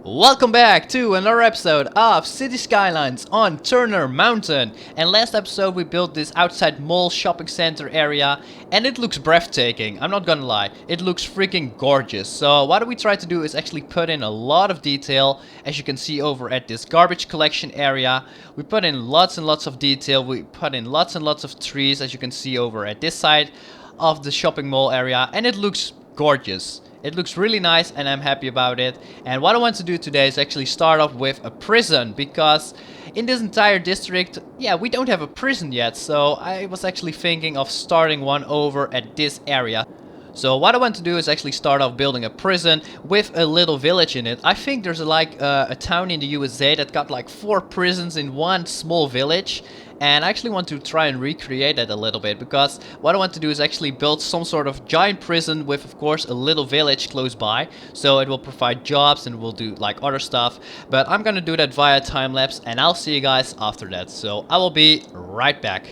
Welcome back to another episode of City Skylines on Turner Mountain. And last episode we built this outside mall shopping center area and it looks breathtaking, I'm not gonna lie. It looks freaking gorgeous. So what we try to do is actually put in a lot of detail. As you can see over at this garbage collection area, we put in lots and lots of detail. We put in lots and lots of trees, as you can see over at this side of the shopping mall area, and it looks gorgeous. It looks really nice and I'm happy about it. And what I want to do today is actually start off with a prison, because in this entire district, yeah, we don't have a prison yet. So I was actually thinking of starting one over at this area. So what I want to do is actually start off building a prison with a little village in it. I think there's a town in the USA that got like 4 prisons in one small village. And I actually want to try and recreate that a little bit, because what I want to do is actually build some sort of giant prison with, of course, a little village close by. So it will provide jobs and will do like other stuff. But I'm gonna do that via time lapse and I'll see you guys after that. So I will be right back.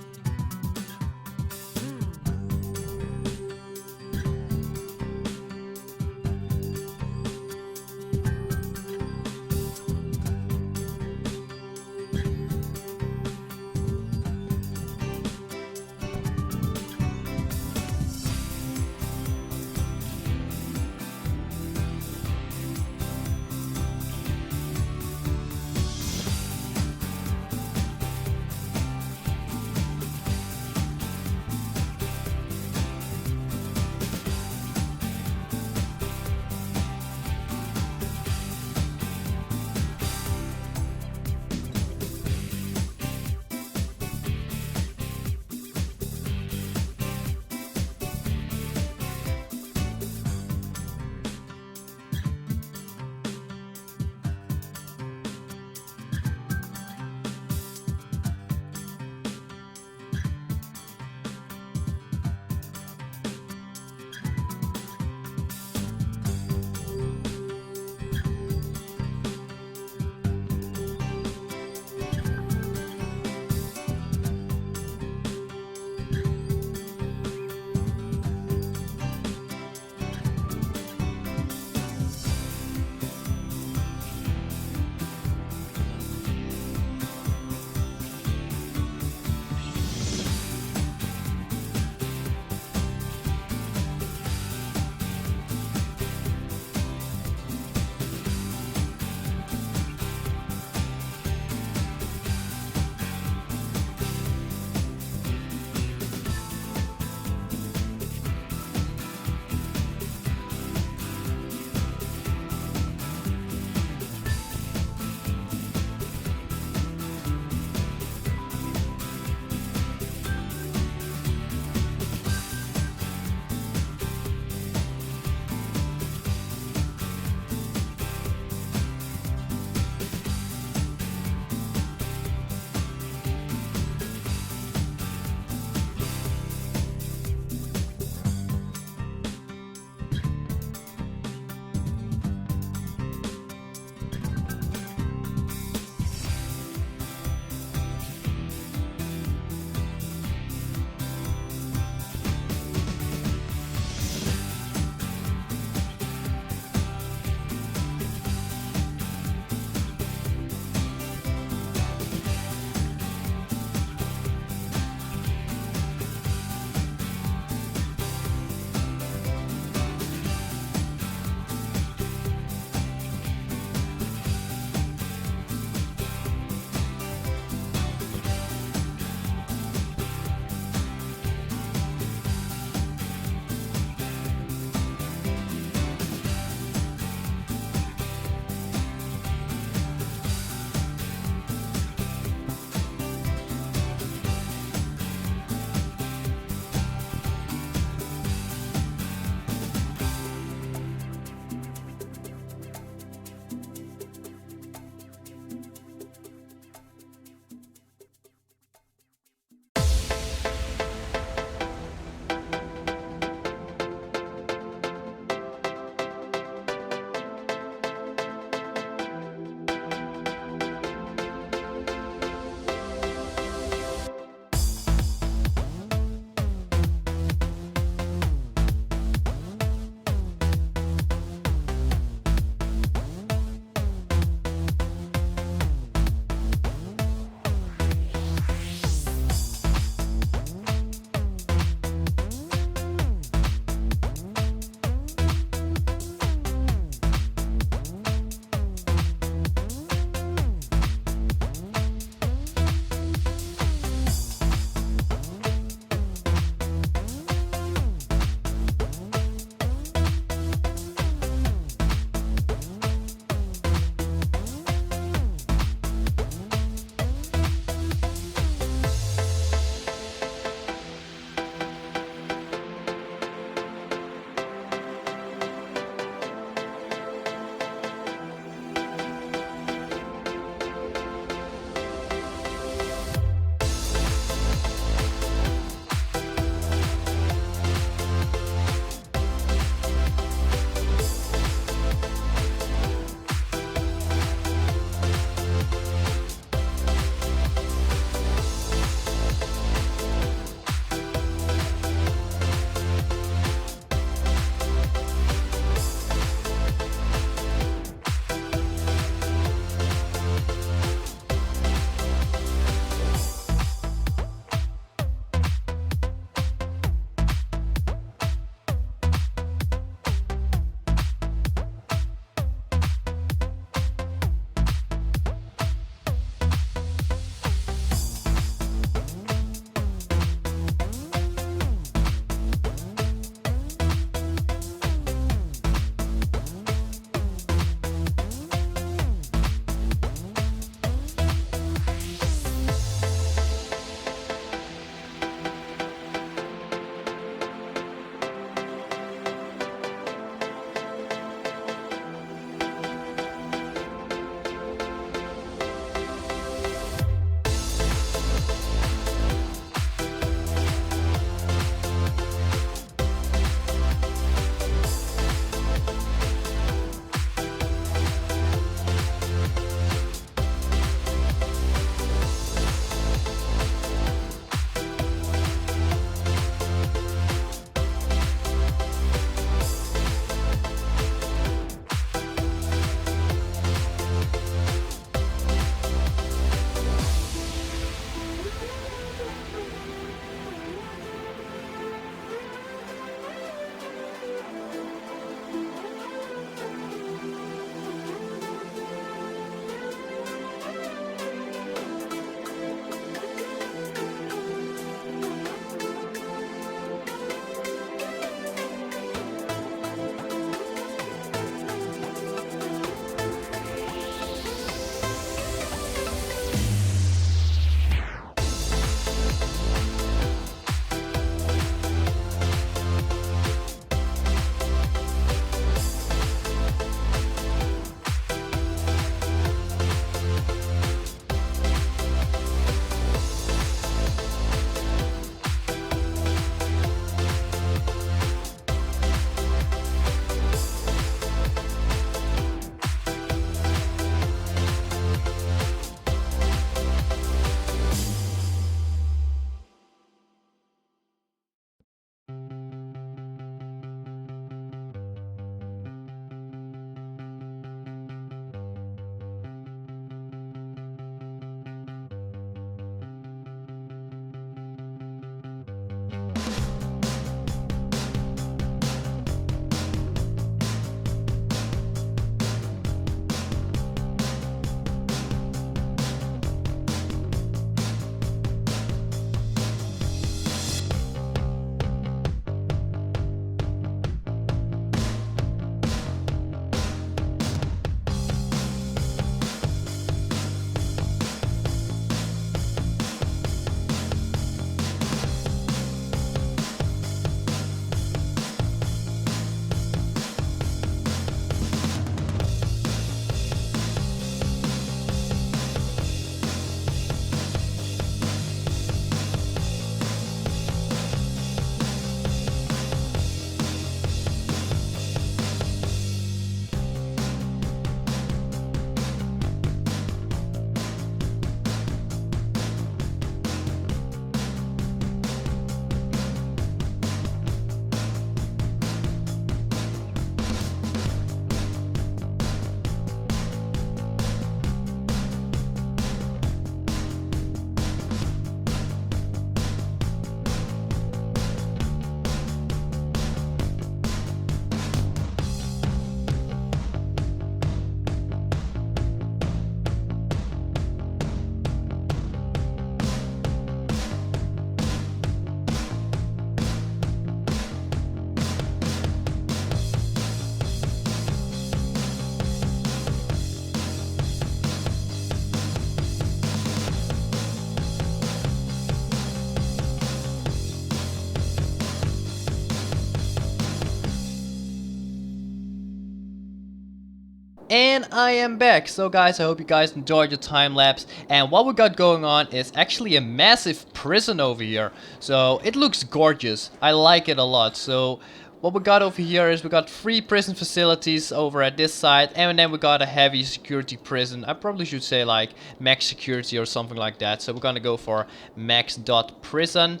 And I am back. So guys, I hope you guys enjoyed your time lapse. And what we got going on is actually a massive prison over here. So it looks gorgeous. I like it a lot. So what we got over here is we got 3 prison facilities over at this side. And then we got a heavy security prison. I probably should say like max security or something like that. So we're gonna go for max.prison.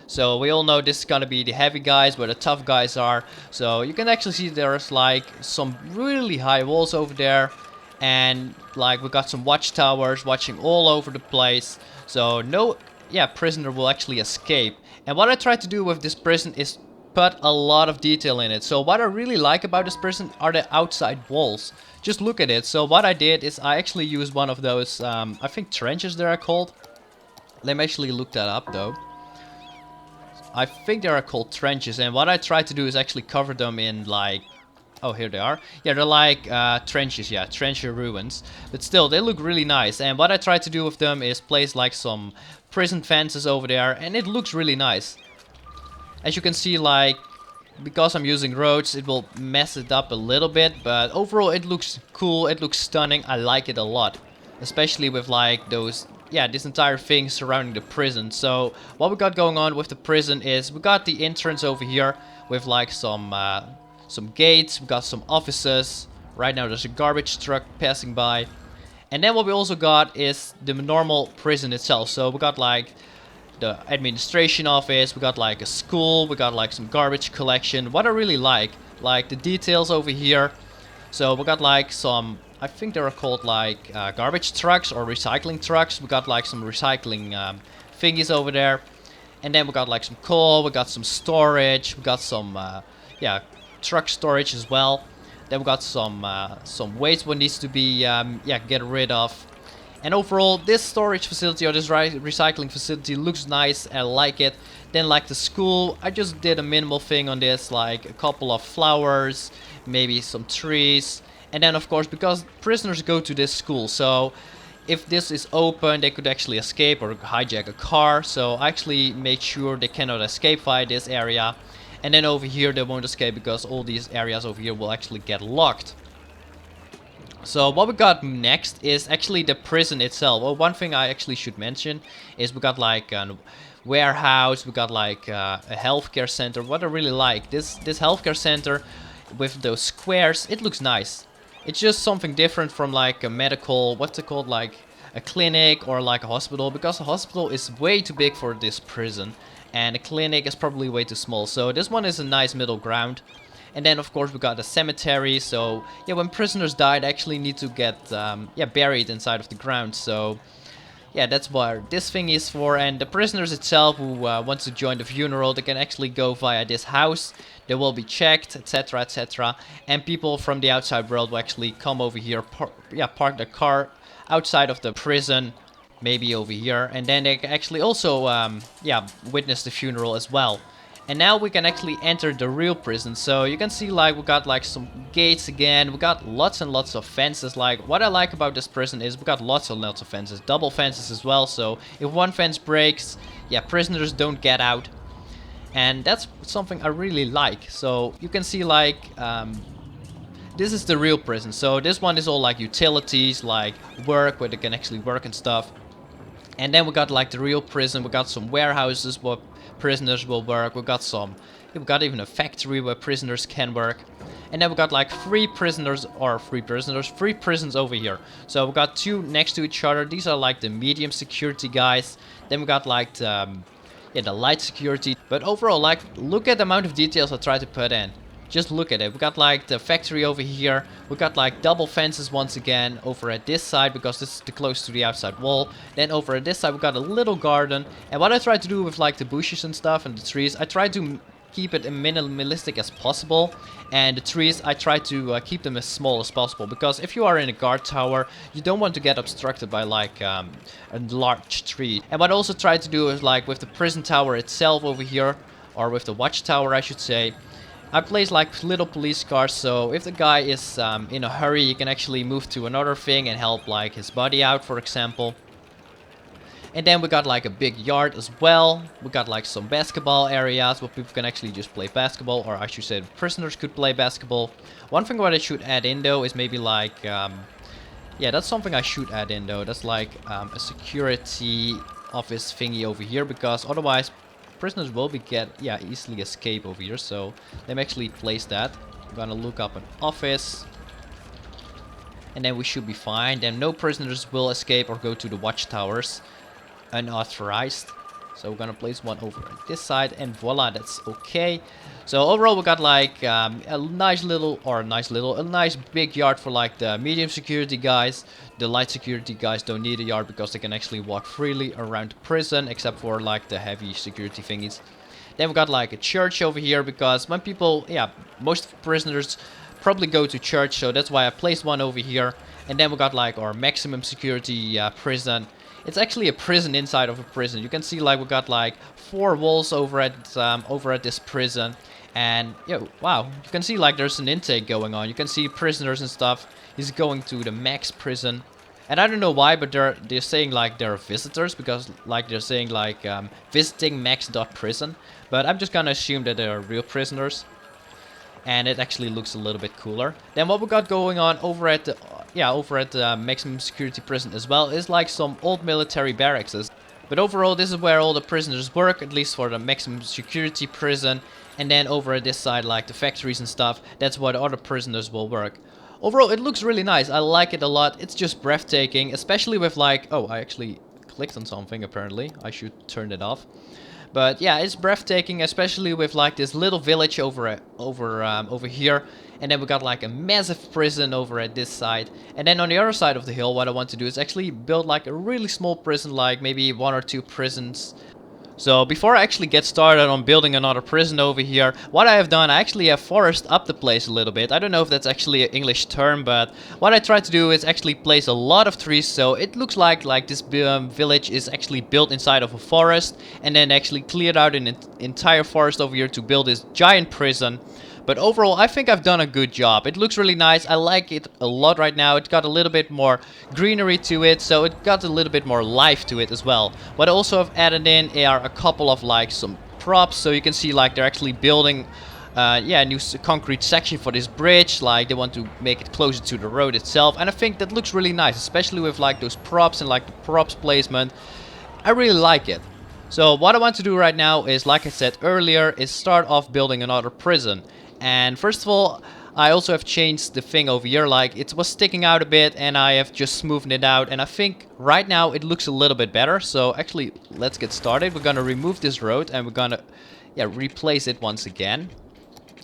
So we all know this is gonna be the heavy guys, where the tough guys are. So you can actually see there's like some really high walls over there. And like we got some watchtowers watching all over the place. So no, prisoner will actually escape. And what I tried to do with this prison is put a lot of detail in it. So what I really like about this prison are the outside walls. Just look at it. So what I did is I actually used one of those, I think trenches they are called. Let me actually look that up though. I think they are called trenches, and what I tried to do is actually cover them in like... Oh, here they are. Yeah, they're like trenches, yeah, trench ruins. But still, they look really nice. And what I tried to do with them is place like some prison fences over there, and it looks really nice. As you can see, like, because I'm using roads, it will mess it up a little bit. But overall, it looks cool, it looks stunning. I like it a lot. Especially with like those... Yeah, this entire thing surrounding the prison. So what we got going on with the prison is we got the entrance over here with like some gates. We got some offices. Right now there's a garbage truck passing by. And then what we also got is the normal prison itself. So we got like the administration office. We got like a school. We got like some garbage collection. What I really like the details over here. So we got like some... I think they are called like garbage trucks or recycling trucks. We got like some recycling thingies over there. And then we got like some coal, we got some storage, we got some truck storage as well. Then we got some waste what needs to be get rid of. And overall this storage facility or this recycling facility looks nice. I like it. Then like the school, I just did a minimal thing on this, like a couple of flowers, maybe some trees. And then of course, because prisoners go to this school, so if this is open, they could actually escape or hijack a car. So I actually made sure they cannot escape via this area. And then over here they won't escape because all these areas over here will actually get locked. So what we got next is actually the prison itself. Well, one thing I actually should mention is we got like a warehouse, we got like a healthcare center. What I really like, this healthcare center with those squares, it looks nice. It's just something different from like a medical, what's it called, like a clinic or like a hospital, because a hospital is way too big for this prison and a clinic is probably way too small. So this one is a nice middle ground. And then of course we got a cemetery. So yeah, when prisoners die, they actually need to get buried inside of the ground. So yeah, that's what this thing is for. And the prisoners itself who want to join the funeral, they can actually go via this house. They will be checked, etc, etc. And people from the outside world will actually come over here, park their car outside of the prison, maybe over here. And then they can actually also, witness the funeral as well. And now we can actually enter the real prison. So you can see like we got like some gates again. We got lots and lots of fences. Like what I like about this prison is we got lots and lots of fences. Double fences as well. So if one fence breaks, prisoners don't get out. And that's something I really like. So you can see like this is the real prison. So this one is all like utilities, like work, where they can actually work and stuff. And then we got like the real prison. We got some warehouses where prisoners will work. We got even a factory where prisoners can work. And then we got like three prisons over here. So we got 2 next to each other. These are like the medium security guys. Then we got like the light security. But overall, like, look at the amount of details I tried to put in. Just look at it. We got like the factory over here. We got like double fences once again over at this side, because this is the close to the outside wall. Then over at this side we got a little garden. And what I tried to do with like the bushes and stuff and the trees, I tried to keep it as minimalistic as possible. And the trees, I try to keep them as small as possible, because if you are in a guard tower, you don't want to get obstructed by like a large tree. And what I also tried to do is like with the prison tower itself over here, or with the watchtower I should say, I place like little police cars, so if the guy is in a hurry, he can actually move to another thing and help like his buddy out, for example. And then we got like a big yard as well. We got like some basketball areas where people can actually just play basketball, or I should say the prisoners could play basketball. One thing what I should add in though is maybe like, yeah, that's something I should add in though. That's like a security office thingy over here, because otherwise prisoners will be easily escape over here. So let me actually place that. I'm gonna look up an office. And then we should be fine. Then no prisoners will escape or go to the watchtowers unauthorized. So we're gonna place one over on this side, and voila, that's okay. So overall we got like a nice big yard for like the medium security guys. The light security guys don't need a yard because they can actually walk freely around the prison, except for like the heavy security thingies. Then we got like a church over here, because when people, most prisoners probably go to church, so that's why I placed one over here. And then we got like our maximum security prison. It's actually a prison inside of a prison. You can see like we got like 4 walls over at this prison. And wow, you can see like there's an intake going on. You can see prisoners and stuff. He's going to the max prison. And I don't know why, but they're saying like they're visitors, because like they're saying like visiting max.prison. But I'm just gonna assume that they're real prisoners. And it actually looks a little bit cooler. Then what we got going on over at the maximum security prison as well is like some old military barracks. But overall, this is where all the prisoners work, at least for the maximum security prison. And then over at this side, like the factories and stuff, that's where the other prisoners will work. Overall, it looks really nice. I like it a lot. It's just breathtaking, especially with like, oh, I actually clicked on something apparently. I should turn it off. But yeah, it's breathtaking, especially with like this little village over here. And then we got like a massive prison over at this side. And then on the other side of the hill, what I want to do is actually build like a really small prison, like maybe 1 or 2 prisons. So before I actually get started on building another prison over here, what I have done, I actually have forested up the place a little bit. I don't know if that's actually an English term, but what I try to do is actually place a lot of trees, so it looks like this village is actually built inside of a forest, and then actually cleared out an entire forest over here to build this giant prison. But overall, I think I've done a good job. It looks really nice. I like it a lot right now. It got a little bit more greenery to it, so it got a little bit more life to it as well. What I also have added in are a couple of like some props, so you can see like they're actually building a new concrete section for this bridge. Like they want to make it closer to the road itself, and I think that looks really nice, especially with like those props and like the props placement. I really like it. So what I want to do right now is, like I said earlier, is start off building another prison. And first of all, I also have changed the thing over here. Like it was sticking out a bit, and I have just smoothed it out. And I think right now it looks a little bit better. So actually, let's get started. We're gonna remove this road, and we're gonna replace it once again.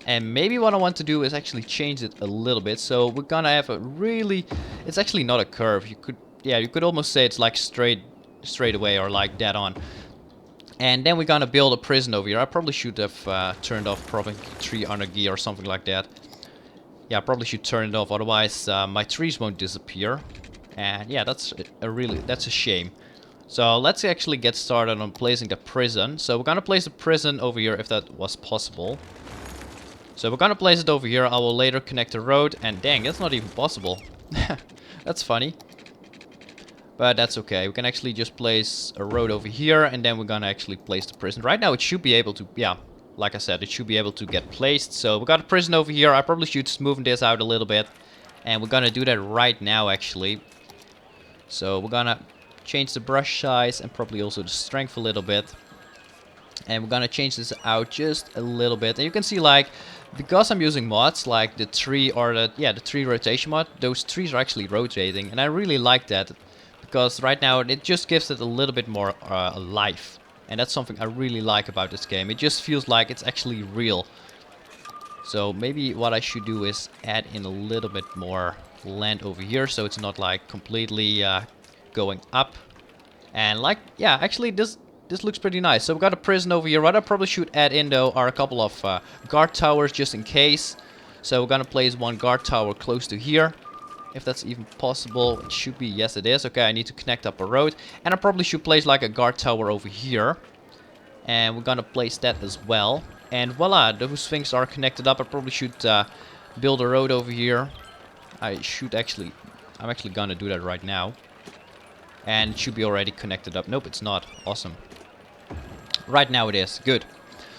And maybe what I want to do is actually change it a little bit. So we're gonna have a really, it's actually not a curve. You could almost say it's like straight away, or like dead on. And then we're gonna build a prison over here. I probably should have turned off Province Tree Energy or something like that. Yeah, I probably should turn it off, otherwise my trees won't disappear. And yeah, that's a shame. So let's actually get started on placing the prison. So we're gonna place a prison over here if that was possible. So we're gonna place it over here. I will later connect the road, and dang, that's not even possible. That's funny. But that's okay. We can actually just place a road over here, and then we're gonna actually place the prison. Right now it should be able to, like I said, it should be able to get placed. So we got a prison over here. I probably should smooth this out a little bit. And we're gonna do that right now, actually. So we're gonna change the brush size and probably also the strength a little bit. And we're gonna change this out just a little bit. And you can see, like, because I'm using mods like the tree or the tree rotation mod, those trees are actually rotating. And I really like that. Because right now it just gives it a little bit more life. And that's something I really like about this game. It just feels like it's actually real. So maybe what I should do is add in a little bit more land over here, so it's not like completely going up. And like, actually this looks pretty nice. So we got a prison over here. What I probably should add in though are a couple of guard towers just in case. So we're gonna place one guard tower close to here. If that's even possible. It should be. Yes, it is. Okay, I need to connect up a road. And I probably should place like a guard tower over here. And we're gonna place that as well. And voila, those things are connected up. I probably should build a road over here. I'm actually gonna do that right now. And it should be already connected up. Nope, it's not. Awesome. Right now it is. Good.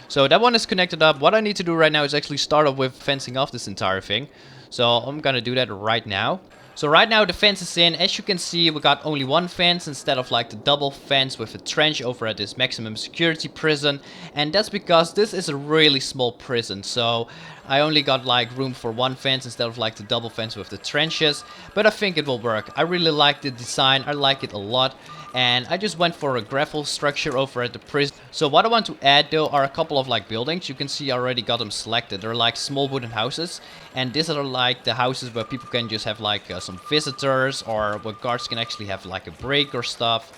So that one is connected up. What I need to do right now is actually start off with fencing off this entire thing. So I'm gonna do that right now. So right now the fence is in. As you can see, we got only one fence instead of like the double fence with a trench over at this maximum security prison. And that's because this is a really small prison. So I only got like room for one fence instead of like the double fence with the trenches. But I think it will work. I really like the design. I like it a lot. And I just went for a gravel structure over at the prison. So what I want to add though are a couple of like buildings. You can see I already got them selected. They're like small wooden houses. And these are like the houses where people can just have like some visitors, or where guards can actually have like a break or stuff.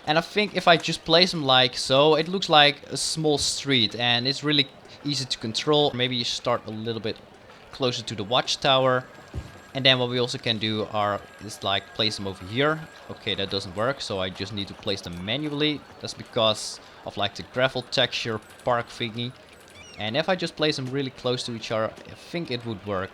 And I think if I just place them like so, it looks like a small street and it's really easy to control. Maybe you start a little bit closer to the watchtower. And then what we also can do is like place them over here. Okay, that doesn't work, so I just need to place them manually. That's because of like the gravel texture park thingy. And if I just place them really close to each other, I think it would work.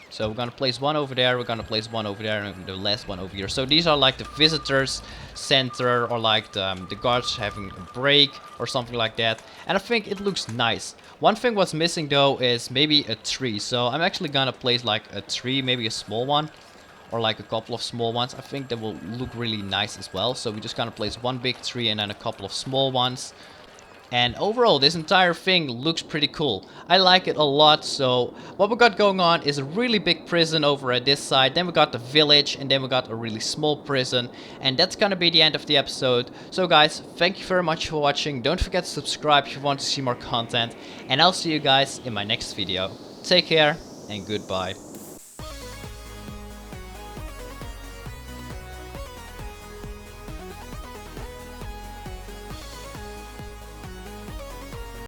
So we're gonna place one over there, we're gonna place one over there, and the last one over here. So these are like the visitors center, or like the guards having a break or something like that. And I think it looks nice. One thing what's missing though is maybe a tree. So I'm actually gonna place like a tree, maybe a small one, or like a couple of small ones. I think that will look really nice as well. So we're just gonna place one big tree and then a couple of small ones. And overall, this entire thing looks pretty cool. I like it a lot. So what we got going on is a really big prison over at this side. Then we got the village, and then we got a really small prison. And that's gonna be the end of the episode. So guys, thank you very much for watching. Don't forget to subscribe if you want to see more content. And I'll see you guys in my next video. Take care and goodbye.